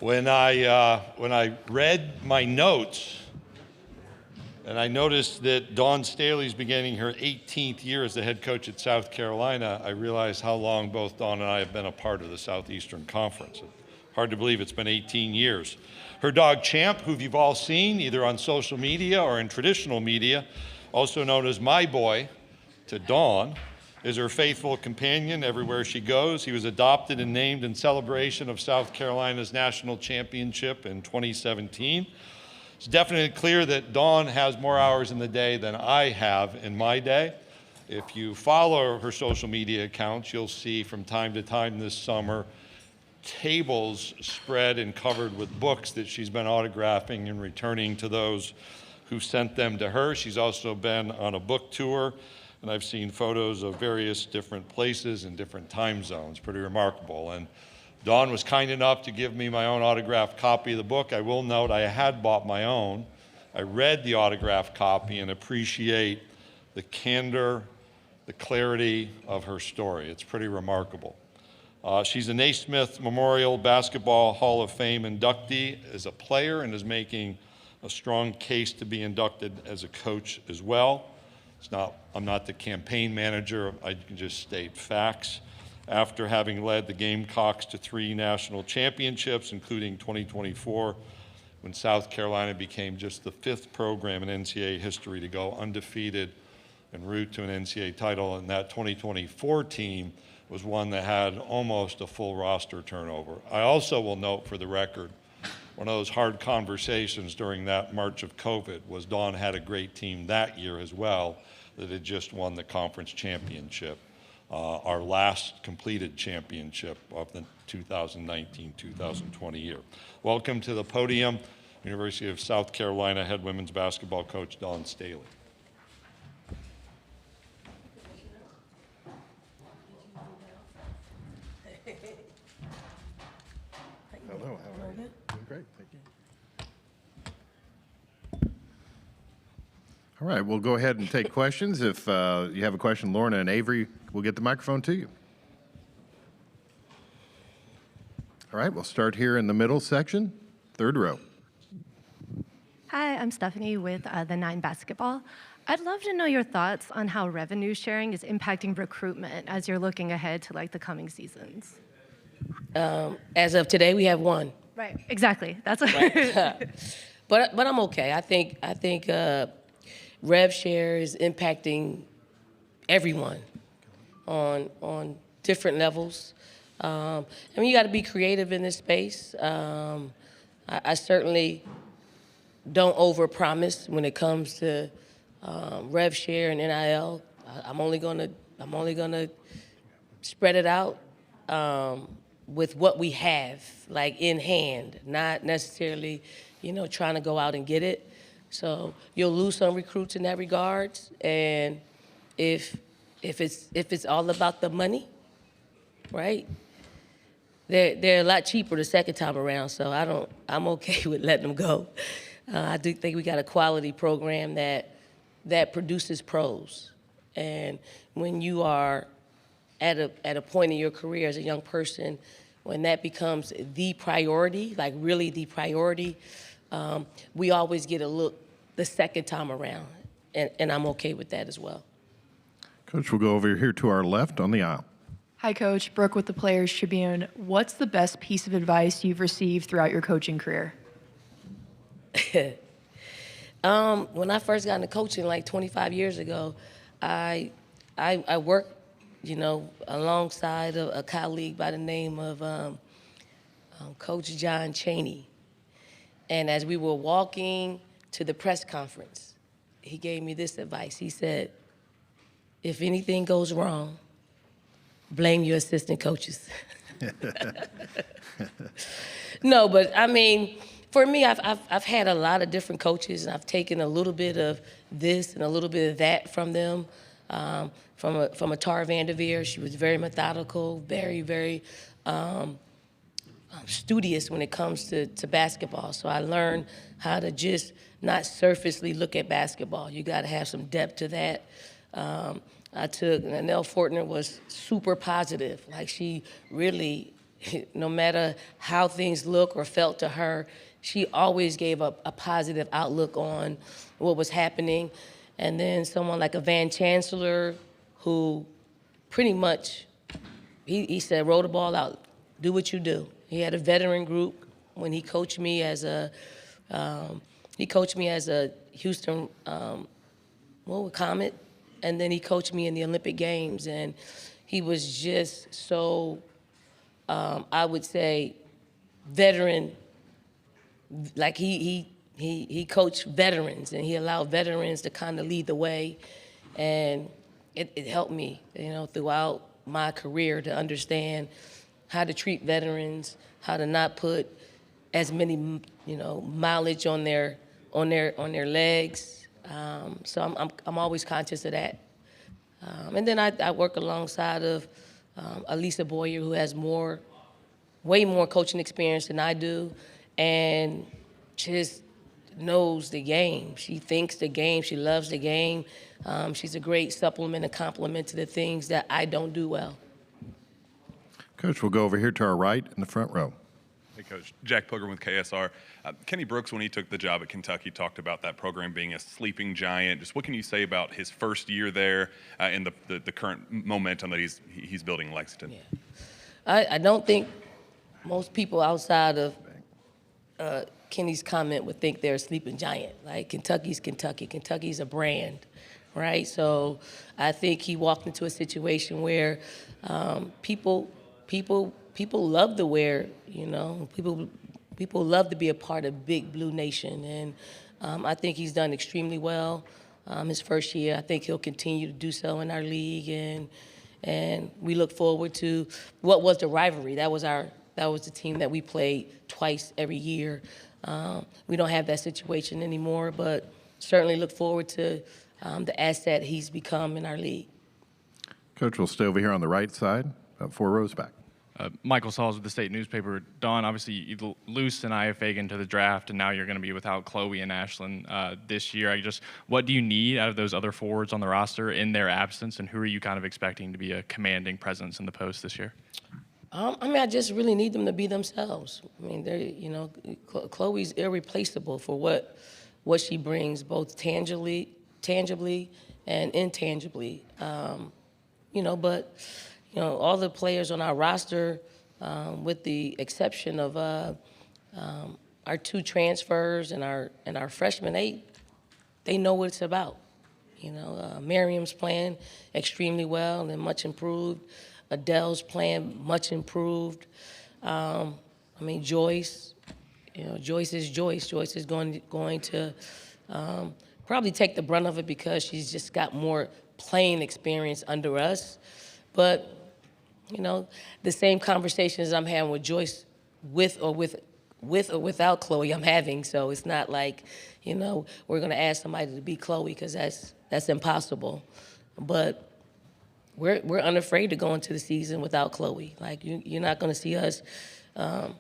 When I read my notes, and I noticed that Dawn Staley's beginning her 18th year as the head coach at South Carolina, I realized how long both Dawn and I have been a part of the Southeastern Conference. Hard to believe it's been 18 years. Her dog Champ, who you've all seen either on social media or in traditional media, also known as My Boy to Dawn, is her faithful companion everywhere she goes. He was adopted and named in celebration of South Carolina's national championship in 2017. It's definitely clear that Dawn has more hours in the day than I have in my day. If you follow her social media accounts, you'll see from time to time this summer tables spread and covered with books that she's been autographing and returning to those who sent them to her. She's also been on a book tour, and I've seen photos of various different places and different time zones. Pretty remarkable. And Dawn was kind enough to give me my own autographed copy of the book. I will note I had bought my own. I read the autographed copy and appreciate the candor, the clarity of her story. It's pretty remarkable. She's a Naismith Memorial Basketball Hall of Fame inductee as a player and is making a strong case to be inducted as a coach as well. I'm not the campaign manager. I can just state facts. After having led the Gamecocks to 3 national championships, including 2024, when South Carolina became just the 5th program in NCAA history to go undefeated en route to an NCAA title, and that 2024 team was one that had almost a full roster turnover. I also will note for the record, one of those hard conversations during that March of COVID was Dawn had a great team that year as well that had just won the conference championship. Our last completed championship of the 2019-2020 year. Welcome to the podium, University of South Carolina head women's basketball coach Dawn Staley. Hello, how are you? Doing great, thank you. All right, we'll go ahead and take questions. If you have a question, Lorna and Avery will get the microphone to you. All right, we'll start here in the middle section, 3rd row. Hi, I'm Stephanie with the 9 Basketball. I'd love to know your thoughts on how revenue sharing is impacting recruitment as you're looking ahead to the coming seasons. As of today, we have 1. Right, exactly. That's what Right. but I'm okay. I think rev share is impacting everyone on different levels. I mean, you got to be creative in this space. I certainly don't overpromise when it comes to rev share and NIL. I'm only gonna spread it out with what we have, in hand, not necessarily, trying to go out and get it. So you'll lose some recruits in that regards, and if it's all about the money, right? They're a lot cheaper the second time around, so I'm okay with letting them go. I do think we got a quality program that produces pros, and when you are at a point in your career as a young person, when that becomes the priority, really the priority, we always get a look the second time around, and I'm okay with that as well. Coach, we'll go over here to our left on the aisle. Hi, Coach. Brooke with the Players Tribune. What's the best piece of advice you've received throughout your coaching career? When I first got into coaching 25 years ago, I worked, alongside a colleague by the name of Coach John Chaney. And as we were walking to the press conference, he gave me this advice. He said, if anything goes wrong, blame your assistant coaches. No, but I mean, for me, I've had a lot of different coaches, and I've taken a little bit of this and a little bit of that from them. From a Tar Vanderveer, she was very methodical, very, very studious when it comes to basketball. So I learned how to just not surfacely look at basketball. You got to have some depth to that. Nell Fortner was super positive. She really no matter how things look or felt to her, she always gave a positive outlook on what was happening. And then someone like a Van Chancellor, who pretty much, he said, roll the ball out, do what you do. He had a veteran group when he coached me as a, Houston Comet, and then he coached me in the Olympic Games, and he was just so, I would say, veteran. Like he coached veterans, and he allowed veterans to kind of lead the way, and it helped me, throughout my career to understand how to treat veterans, how to not put as many, mileage on their legs. So I'm always conscious of that. And then I work alongside of Elisa Boyer, who has way more coaching experience than I do, and just knows the game. She thinks the game. She loves the game. She's a great supplement and complement to the things that I don't do well. Coach, we'll go over here to our right in the front row. Hey, Coach. Jack Pilgrim with KSR. Kenny Brooks, when he took the job at Kentucky, talked about that program being a sleeping giant. Just what can you say about his first year there and the current momentum that he's building in Lexington? Yeah. I don't think most people outside of Kenny's comment would think they're a sleeping giant. Like, Kentucky's Kentucky. Kentucky's a brand, right? So I think he walked into a situation where people love to wear, people love to be a part of Big Blue Nation. And I think he's done extremely well his first year. I think he'll continue to do so in our league. And we look forward to what was the rivalry. That was the team that we played twice every year. We don't have that situation anymore, but certainly look forward to the asset he's become in our league. Coach, we'll stay over here on the right side, about 4 rows back. Michael Sauls with the State Newspaper. Dawn, obviously you loosed Anaya Fagan to the draft, and now you're going to be without Chloe and Ashlyn this year. What do you need out of those other forwards on the roster in their absence, and who are you kind of expecting to be a commanding presence in the post this year? I just really need them to be themselves. Chloe's irreplaceable for what she brings, both tangibly and intangibly. But all the players on our roster, with the exception of our 2 transfers and our freshmen, they know what it's about. Miriam's playing extremely well and much improved. Adele's playing much improved. Joyce, Joyce is Joyce. Joyce is going to probably take the brunt of it because she's just got more playing experience under us. But, the same conversations I'm having with Joyce with or without Chloe, I'm having. So it's not like, we're going to ask somebody to be Chloe, because that's impossible. But we're unafraid to go into the season without Chloe. Like, you're not going to see us. We're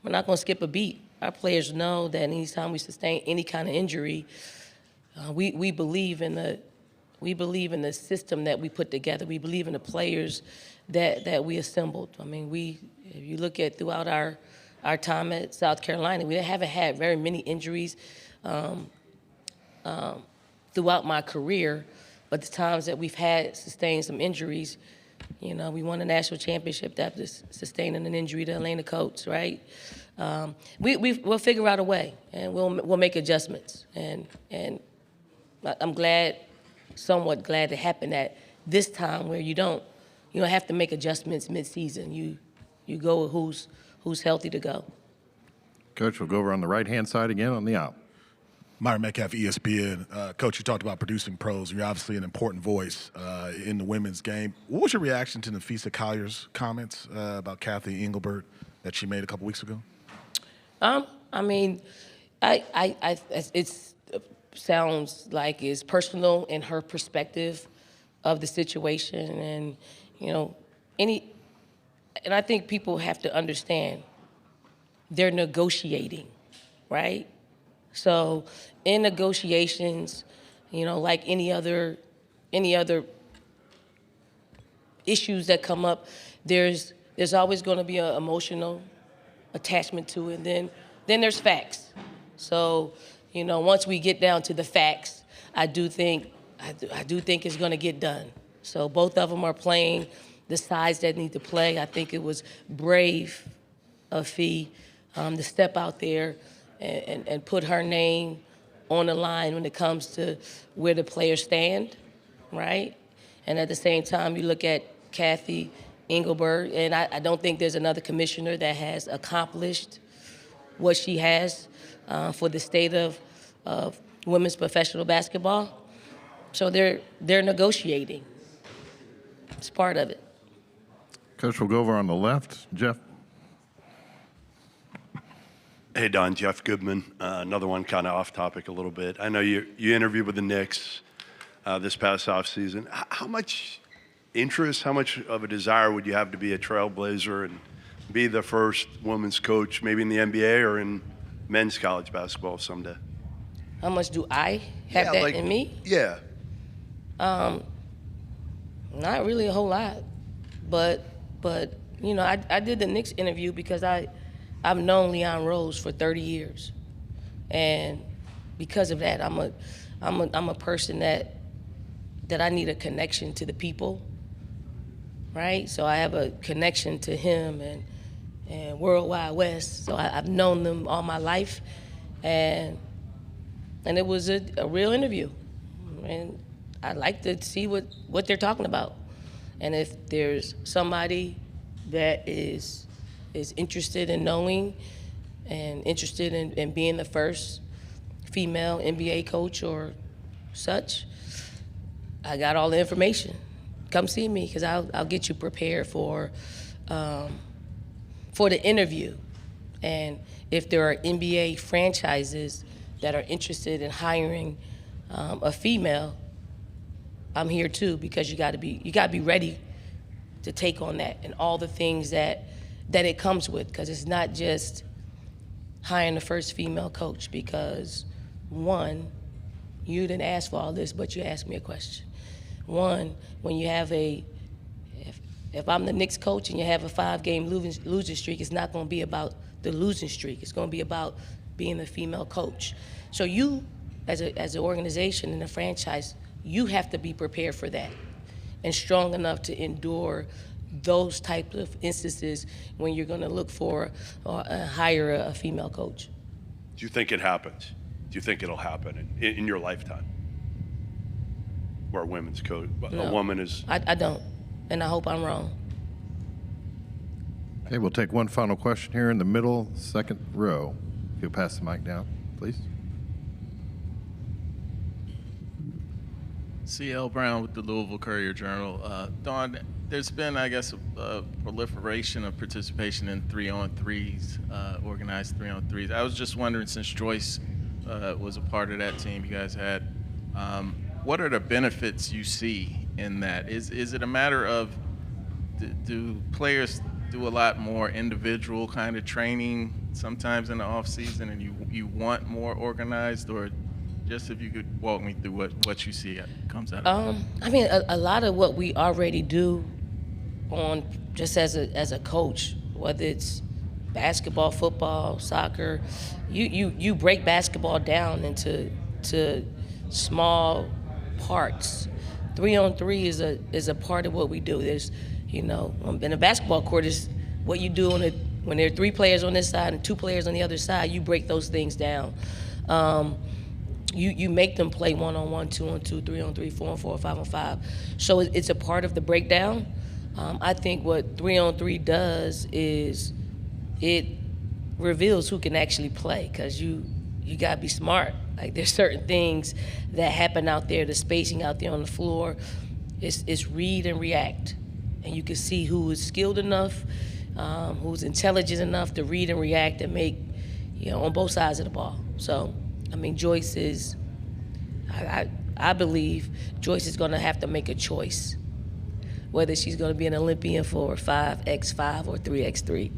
not going to skip a beat. Our players know that anytime we sustain any kind of injury, we believe in the system that we put together. We believe in the players that we assembled. If you look at throughout our time at South Carolina, we haven't had very many injuries throughout my career. But the times that we've sustained some injuries, we won a national championship after sustaining an injury to Carolina Coach, right? We'll figure out a way, and we'll make adjustments. And I'm somewhat glad it happened at this time, where you don't have to make adjustments mid-season. You go with who's healthy to go. Coach, we'll go over on the right-hand side again on the aisle. Myron Metcalf, ESPN. Coach, you talked about producing pros. You're obviously an important voice in the women's game. What was your reaction to Nafisa Collier's comments about Kathy Engelbert that she made a couple weeks ago? It sounds like it's personal in her perspective of the situation, and I think people have to understand they're negotiating, right? So in negotiations, like any other issues that come up, there's there's always going to be an emotional attachment to it. And then there's facts. So, once we get down to the facts, I do think it's going to get done. So both of them are playing the sides that need to play. I think it was brave of Fee to step out there and put her name on the line when it comes to where the players stand, right? And at the same time, you look at Kathy Engelbert, and I don't think there's another commissioner that has accomplished what she has for the state of women's professional basketball. So they're negotiating. It's part of it. Coach, we'll go over on the left. Jeff? Hey, Don, Jeff Goodman. Another one kind of off topic a little bit. I know you interviewed with the Knicks this past offseason. How much interest, how much of a desire would you have to be a trailblazer and be the first women's coach, maybe in the NBA or in men's college basketball someday? How much do I have that in me? Yeah. Not really a whole lot, but I did the Knicks interview because I've known Leon Rose for 30 years, and because of that, I'm a person that I need a connection to the people, right? So I have a connection to him and World Wide West. So I've known them all my life, and it was a real interview, and I like to see what they're talking about, and if there's somebody that is interested in knowing and interested in being the first female NBA coach or such, I got all the information. Come see me, because I'll get you prepared for the interview. And if there are NBA franchises that are interested in hiring a female, I'm here too, because you got to be ready to take on that and all the things that it comes with, because it's not just hiring the first female coach, because one, you didn't ask for all this, but you asked me a question. One, when you have if I'm the Knicks coach and you have a 5-game losing streak, it's not going to be about the losing streak. It's going to be about being a female coach. So you, as an organization and a franchise, you have to be prepared for that and strong enough to endure those types of instances when you're going to look for or hire a female coach. Do you think it happens? Do you think it'll happen in your lifetime? Where a women's coach, No, a woman is... I don't, and I hope I'm wrong. Okay, we'll take one final question here in the middle, second row. If you'll pass the mic down, please. C.L. Brown with the Louisville Courier-Journal. Dawn, there's been, I guess, a proliferation of participation in 3-on-3s, organized 3-on-3s. I was just wondering, since Joyce was a part of that team you guys had, what are the benefits you see in that? Is it a matter of, do players do a lot more individual kind of training sometimes in the off season, and you want more organized, or just if you could walk me through what you see comes out of it? I mean, a lot of what we already do on just as a coach, whether it's basketball, football, soccer, you break basketball down into small parts. 3-on-3 is a part of what we do. There's, in a basketball court is what you do when there are 3 players on this side and 2 players on the other side. You break those things down. You make them play 1-on-1, 2-on-2, 3-on-3, 4-on-4, 5-on-5. So it's a part of the breakdown. I think what 3-on-3 does is it reveals who can actually play, because you gotta be smart. Like, there's certain things that happen out there, the spacing out there on the floor. It's read and react, and you can see who is skilled enough, who's intelligent enough to read and react and make, on both sides of the ball. So, I mean, Joyce is, I believe Joyce is gonna have to make a choice, whether she's gonna be an Olympian for 5x5 or 3x3.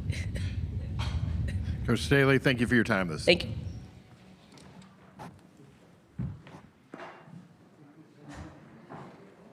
Coach Staley, thank you for your time this. Thank you.